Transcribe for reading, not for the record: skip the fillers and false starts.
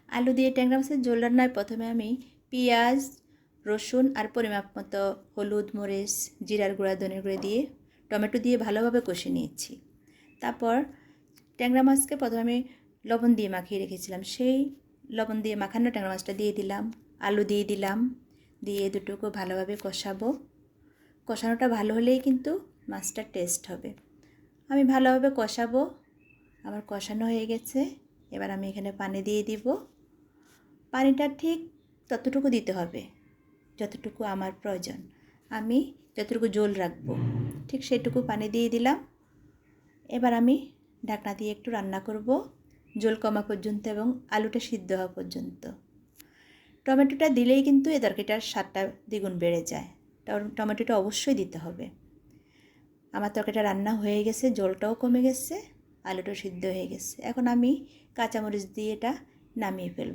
আলু দিয়ে ট্যাংরা মাছের ঝোল রান্নায় প্রথমে আমি পেঁয়াজ, রসুন আর পরিমাপ মতো হলুদ, মরিচ, জিরার গুঁড়া, ধনের গুঁড়া দিয়ে টমেটো দিয়ে ভালোভাবে কষে নিয়েছি। তারপর ট্যাংরা মাছকে প্রথমে আমি লবণ দিয়ে মাখিয়ে রেখেছিলাম, সেই লবণ দিয়ে মাখানো ট্যাংরা মাছটা দিয়ে দিলাম, আলু দিয়ে দিলাম, দিয়ে দুটোকে ভালোভাবে কষাবো। কষানোটা ভালো হলেই কিন্তু মাছটার টেস্ট হবে। আমি ভালোভাবে কষাবো। আমার কষানো হয়ে গেছে। এবার আমি এখানে পানি দিয়ে দিব। পানিটা ঠিক ততটুকু দিতে হবে যতটুকু আমার প্রয়োজন। আমি যতটুকু ঝোল রাখবো ঠিক সেটুকু পানি দিয়ে দিলাম। এবার আমি ঢাকনা দিয়ে একটু রান্না করব ঝোল কমা পর্যন্ত এবং আলুটা সিদ্ধ হওয়া পর্যন্ত। টমেটোটা দিলেই কিন্তু এই তরকারিটার স্বাদটা দ্বিগুণ বেড়ে যায়। টমেটোটা অবশ্যই দিতে হবে। আমার তরকারিটা রান্না হয়ে গেছে, ঝোলটাও কমে গেছে, আলুটাও সিদ্ধ হয়ে গেছে। এখন আমি কাঁচামরিচ দিয়ে এটা নামিয়ে ফেলব।